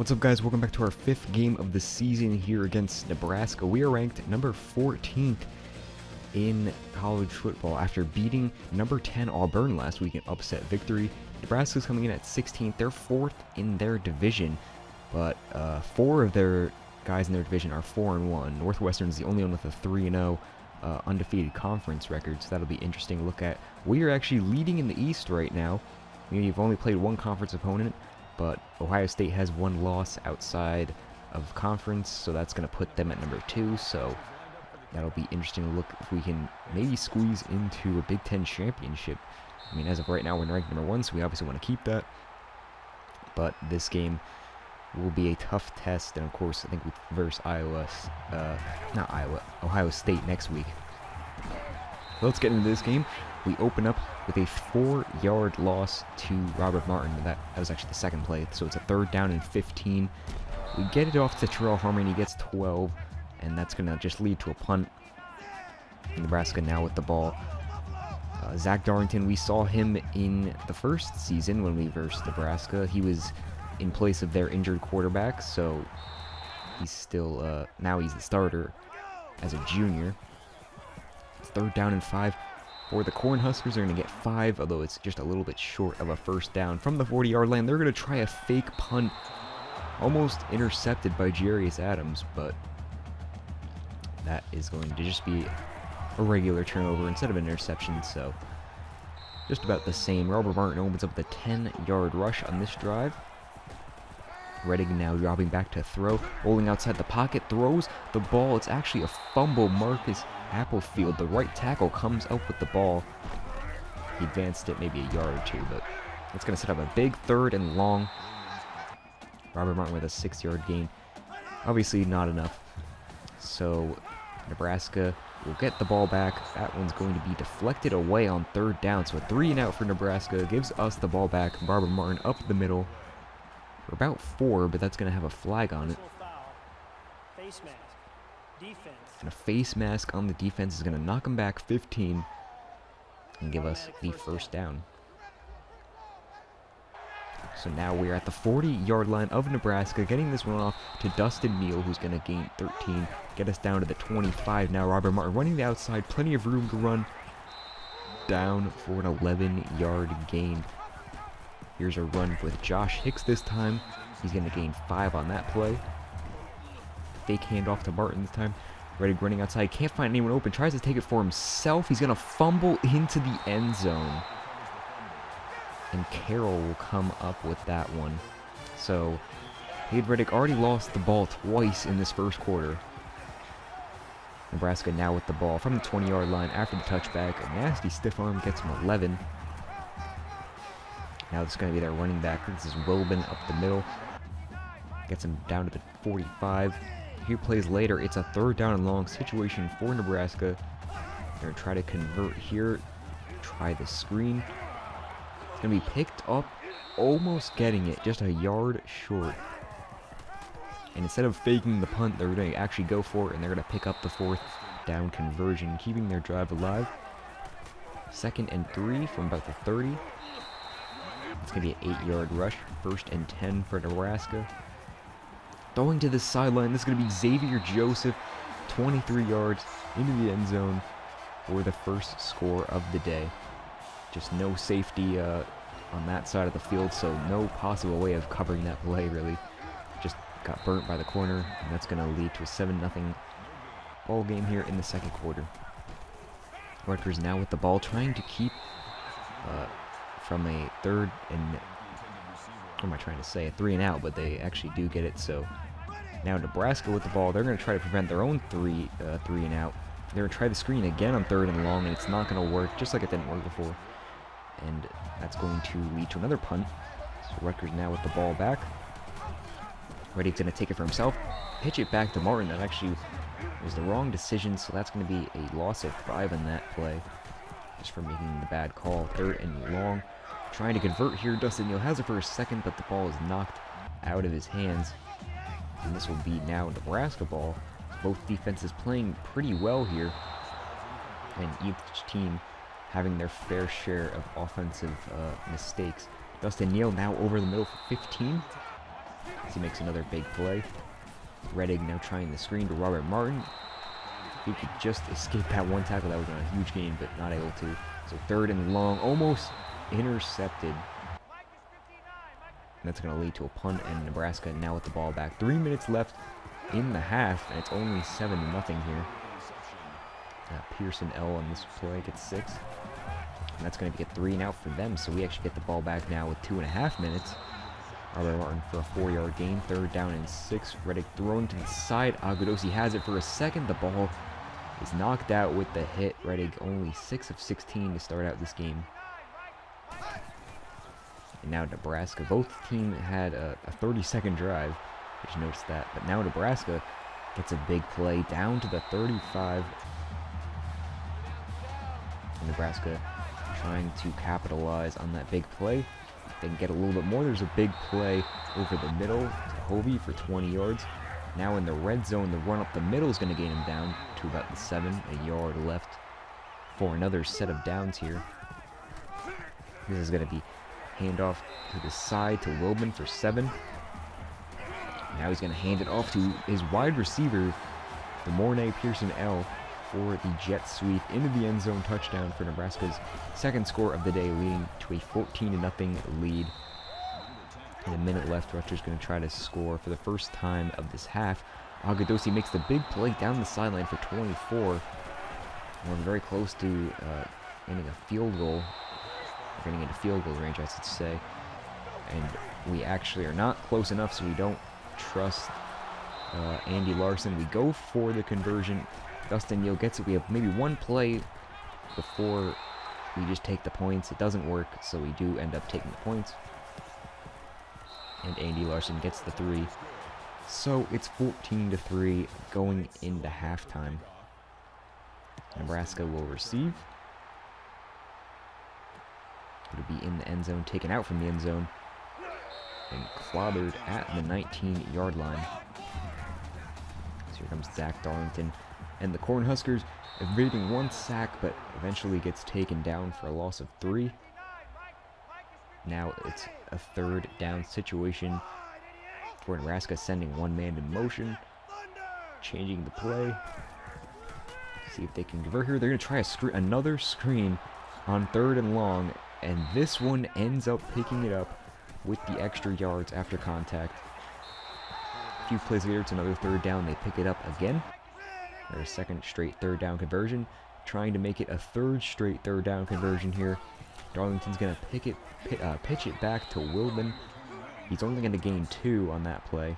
What's up, guys? Welcome back to our 5th game of the season here against Nebraska. We are ranked number 14th in college football after beating number 10 Auburn last week in upset victory. Nebraska's coming in at 16th. They're 4th in their division, but 4 of their guys in their division are 4-1. Northwestern's the only one with a 3-0 undefeated conference record, so that'll be interesting to look at. We are actually leading in the East right now. We've only played one conference opponent, but Ohio State has one loss outside of conference, so that's going to put them at number 2, so that'll be interesting to look if we can maybe squeeze into a Big Ten championship. I mean, as of right now, we're ranked number 1, so we obviously want to keep that, but this game will be a tough test, and of course, I think we verse Ohio State next week. Let's get into this game. We open up with a 4-yard loss to Robert Martin. That was actually the second play, so it's a 3rd down and 15. We get it off to Terrell Harmon. He gets 12, and that's going to just lead to a punt. Nebraska now with the ball. Zach Darlington, we saw him in the first season when we versed Nebraska. He was in place of their injured quarterback, so he's still, now he's the starter as a junior. It's 3rd down and 5. For the Cornhuskers, they're going to get 5, although it's just a little bit short of a 1st down. From the 40-yard line, they're going to try a fake punt, almost intercepted by Jarius Adams, but that is going to just be a regular turnover instead of an interception, so just about the same. Robert Martin opens up the 10-yard rush on this drive. Redding now dropping back to throw, rolling outside the pocket, throws the ball. It's actually a fumble. Marcus Applefield, the right tackle, comes up with the ball. He advanced it maybe a yard or two, but it's going to set up a big 3rd and long. Robert Martin with a 6-yard gain. Obviously not enough. So Nebraska will get the ball back. That one's going to be deflected away on 3rd down. So a 3-and-out for Nebraska gives us the ball back. Robert Martin up the middle. We're about 4, but that's going to have a flag on it. And a face mask on the defense is going to knock him back 15 and give us the 1st down. So now we're at the 40-yard line of Nebraska, getting this one off to Dustin Neal, who's going to gain 13, get us down to the 25. Now Robert Martin running the outside, plenty of room to run down for an 11-yard gain. Here's a run with Josh Hicks this time. He's going to gain 5 on that play. Fake handoff to Martin this time. Reddick running outside. Can't find anyone open. Tries to take it for himself. He's going to fumble into the end zone. And Carroll will come up with that one. So, Hayden Reddick already lost the ball twice in this first quarter. Nebraska now with the ball from the 20-yard line after the touchback. A nasty stiff arm gets him 11. Now it's going to be their running back. This is Wilbin up the middle. Gets him down to the 45. Few plays later, it's a 3rd down and long situation for Nebraska. They're going to try to convert here. Try the screen. It's going to be picked up, almost getting it, just a yard short. And instead of faking the punt, they're going to actually go for it, and they're going to pick up the 4th down conversion, keeping their drive alive. 2nd and 3 from about the 30. It's going to be an 8-yard rush. 1st and 10 for Nebraska. Throwing to the sideline. This is going to be Xavier Joseph. 23 yards into the end zone for the 1st score of the day. Just no safety on that side of the field, so no possible way of covering that play, really. Just got burnt by the corner, and that's going to lead to a 7-0 ball game here in the 2nd quarter. Rutgers now with the ball, trying to keep from a 3rd and, what am I trying to say, a 3-and-out, but they actually do get it. So now Nebraska with the ball, they're going to try to prevent their own 3-and-out. They're going to try the screen again on 3rd and long, and it's not going to work, just like it didn't work before. And that's going to lead to another punt. So Rutgers now with the ball back. Reddick's going to take it for himself, pitch it back to Martin. That actually was the wrong decision, so that's going to be a loss of 5 in that play, just for making the bad call. 3rd and long. Trying to convert here. Dustin Neal has it for a second, but the ball is knocked out of his hands. And this will be now Nebraska ball. Both defenses playing pretty well here, and each team having their fair share of offensive mistakes. Dustin Neal now over the middle for 15. as he makes another big play. Reddick now trying the screen to Robert Martin. He could just escape that one tackle. That was a huge gain, but not able to. So 3rd and long, almost intercepted. And that's going to lead to a punt, and Nebraska now with the ball back. 3 minutes left in the half, and it's only 7-0 here. Pearson L on this play gets 6. And that's going to get 3 and out for them, so we actually get the ball back now with 2.5 minutes. Robert Martin for a 4-yard gain, 3rd down and 6. Reddick throwing to the side. Agudosi has it for a second. The ball is knocked out with the hit. Reddick only 6 of 16 to start out this game. And now Nebraska. Both teams had a 30-second drive. I just noticed that. But now Nebraska gets a big play down to the 35. And Nebraska trying to capitalize on that big play. They can get a little bit more. There's a big play over the middle to Hovey for 20 yards. Now in the red zone, the run up the middle is going to gain him down to about the 7, a yard left for another set of downs here. This is going to be handoff to the side to Wilbin for 7. Now he's going to hand it off to his wide receiver, the Mornay Pearson L, for the jet sweep into the end zone touchdown for Nebraska's second score of the day, leading to a 14-0 lead. And a minute left, Rutgers going to try to score for the first time of this half. Agudosi makes the big play down the sideline for 24. We're very close to getting a field goal. We're getting into field goal range, I should say. And we actually are not close enough, so we don't trust Andy Larson. We go for the conversion. Dustin Neal gets it. We have maybe one play before we just take the points. It doesn't work, so we do end up taking the points. And Andy Larson gets the 3. So it's 14-3 going into halftime. Nebraska will receive. It'll be in the end zone, taken out from the end zone, and clobbered at the 19-yard line. So here comes Zach Darlington. And the Cornhuskers evading one sack, but eventually gets taken down for a loss of 3. Now it's a 3rd down situation for Nebraska, sending one man in motion, changing the play. See if they can convert here. They're going to try another screen on 3rd and long, and this one ends up picking it up with the extra yards after contact. A few plays later, it's another 3rd down. They pick it up again. Their second straight 3rd down conversion, trying to make it a 3rd straight 3rd down conversion here. Darlington's going to pitch it back to Wilbin. He's only going to gain 2 on that play,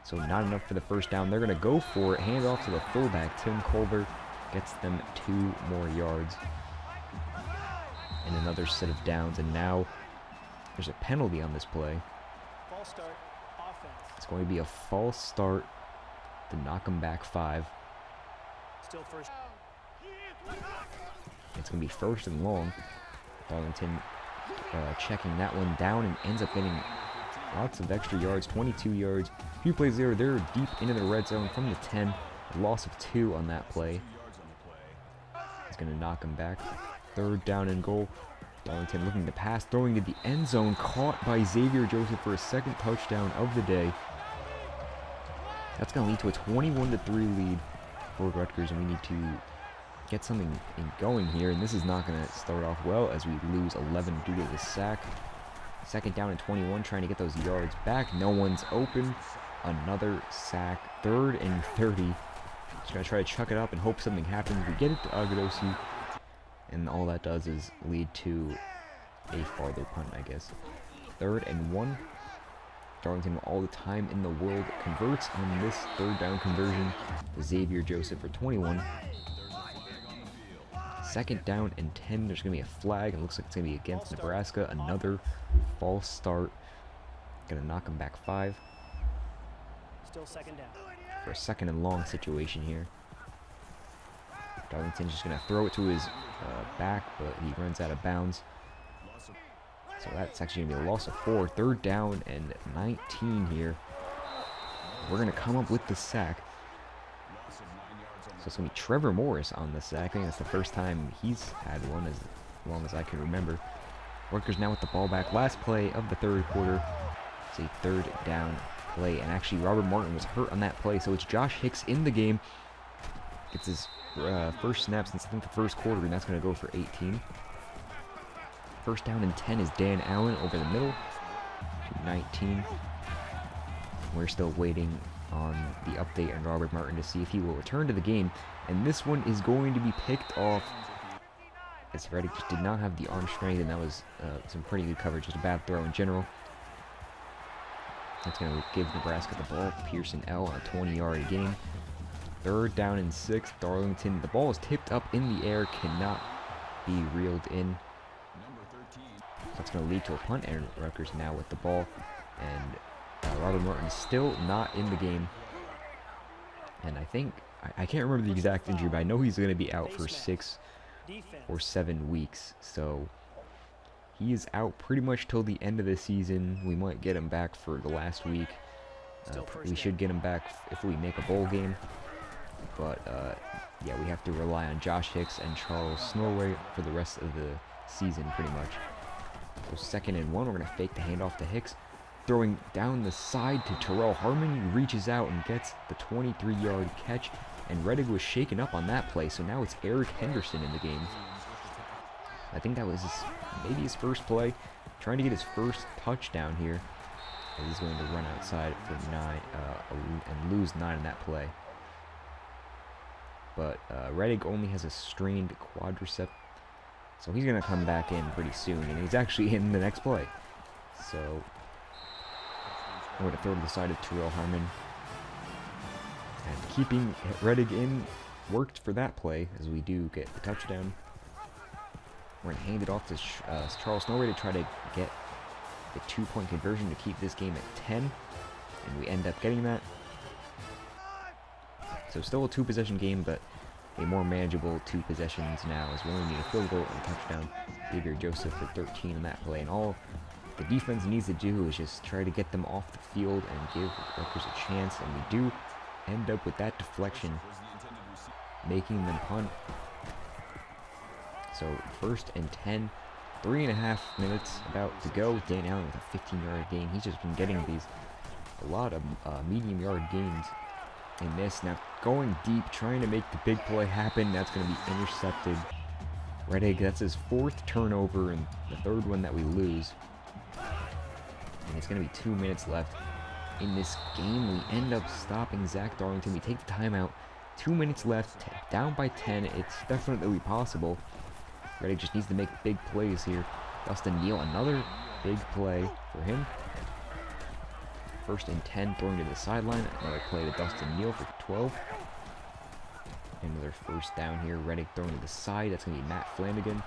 so not enough for the first down. They're going to go for it, hand off to the fullback. Tim Culver gets them 2 more yards. And another set of downs, and now there's a penalty on this play. False start, offense. It's going to be a false start to knock them back 5. Still first. It's going to be 1st and long. Darlington checking that one down and ends up getting lots of extra yards, 22 yards. A few plays there, they're deep into the red zone from the 10. A loss of 2 on that play. He's going to knock him back. 3rd down and goal. Darlington looking to pass, throwing to the end zone, caught by Xavier Joseph for a 2nd touchdown of the day. That's going to lead to a 21-3 lead for Rutgers, and we need to get something going here, and this is not going to start off well as we lose 11 due to the sack. 2nd down and 21, trying to get those yards back. No one's open. Another sack. 3rd and 30. Just going to try to chuck it up and hope something happens. We get it to Agudosi, and all that does is lead to a farther punt, I guess. 3rd and 1. Darlington, all the time in the world, converts on this 3rd down conversion to Xavier Joseph for 21. 2nd down and 10. There's going to be a flag, and it looks like it's going to be against Nebraska. Another false start. Going to knock him back 5. Still 2nd down. For a 2nd and long situation here. Darlington's just going to throw it to his back, but he runs out of bounds. So that's actually going to be a loss of 4. 3rd down and 19 here. We're going to come up with the sack. So it's going to be Trevor Morris on the sack. I think that's the first time he's had one as long as I can remember. Rutgers now with the ball back. Last play of the 3rd quarter. It's a 3rd down play, and actually Robert Martin was hurt on that play, so it's Josh Hicks in the game. Gets his first snap since I think the first quarter, and that's going to go for 18. First down and 10 is Dan Allen over the middle to 19. We're still waiting on the update on Robert Martin to see if he will return to the game, and this one is going to be picked off, as Reddick just did not have the arm strength, and that was some pretty good coverage, just a bad throw in general. That's going to give Nebraska the ball. Pearson L on a 20-yard gain. Third down and 6. Darlington. The ball is tipped up in the air, cannot be reeled in. That's going to lead to a punt, and Rutgers now with the ball. And Robert Martin is still not in the game. And I think, I can't remember the exact injury, but I know he's going to be out for 6 or 7 weeks. So he is out pretty much till the end of the season. We might get him back for the last week. We should get him back if we make a bowl game. But yeah, we have to rely on Josh Hicks and Charles Snorway for the rest of the season pretty much. So 2nd and 1, we're going to fake the handoff to Hicks. Throwing down the side to Terrell Harmon. He reaches out and gets the 23-yard catch. And Reddick was shaken up on that play, so now it's Eric Henderson in the game. I think that was maybe his first play. Trying to get his first touchdown here. He's going to run outside for 9 and lose 9 in that play. But Reddick only has a strained quadricep, so he's going to come back in pretty soon, and he's actually in the next play. So I'm going to throw to the side of Terrell Harmon. And keeping Reddick in worked for that play, as we do get the touchdown. We're going to hand it off to Charles Snorway to try to get the 2-point conversion to keep this game at 10. And we end up getting that. So still a 2-possession game, but a more manageable 2 possessions now, as we only need a field goal and a touchdown. Xavier Joseph for 13 in that play. And all the defense needs to do is just try to get them off the field and give Rutgers a chance. And we do end up with that deflection, making them punt. So 1st and 10, 3.5 minutes about to go. Dan Allen with a 15-yard gain. He's just been getting a lot of medium-yard gains in this. Now going deep, trying to make the big play happen. That's going to be intercepted. Reddick, that's his 4th turnover and the 3rd one that we lose. And it's going to be 2 minutes left in this game. We end up stopping Zach Darlington. We take the timeout. 2 minutes left, down by 10. It's definitely possible. Reddick just needs to make big plays here. Dustin Neal, another big play for him. 1st and 10, throwing to the sideline. Another play to Dustin Neal for 12. Another 1st down here. Reddick throwing to the side. That's going to be Matt Flanagan.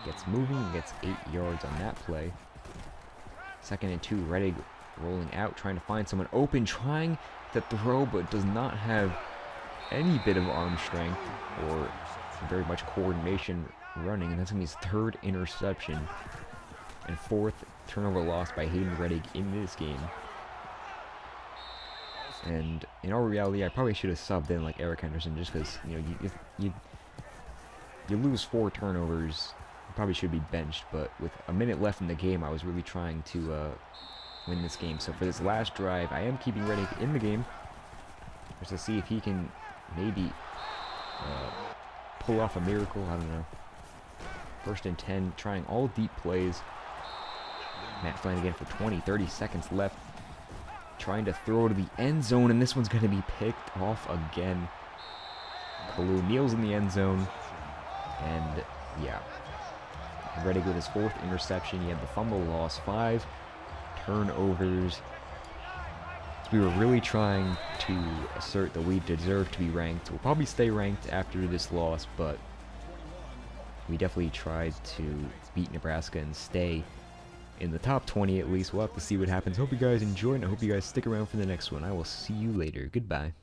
Gets moving and gets 8 yards on that play. 2nd and 2, Reddick rolling out, trying to find someone open, trying to throw, but does not have any bit of arm strength or very much coordination running, and that's going to be his 3rd interception and 4th turnover loss by Hayden Reddick in this game. And in all reality, I probably should have subbed in like Eric Henderson, just because, you know, you lose 4 turnovers, you probably should be benched. But with a minute left in the game, I was really trying to win this game. So for this last drive, I am keeping Reddick in the game, just to see if he can maybe pull off a miracle. I don't know. 1st and 10, trying all deep plays. Matt Flanagan for 30 seconds left, trying to throw to the end zone, and this one's going to be picked off again. Kalu kneels in the end zone, and yeah, Reddick with his 4th interception. He had the fumble loss, 5 turnovers. We were really trying to assert that we deserve to be ranked. We'll probably stay ranked after this loss, but we definitely tried to beat Nebraska and stay in the top 20 at least. We'll have to see what happens. Hope you guys enjoyed, and I hope you guys stick around for the next one. I will see you later. Goodbye.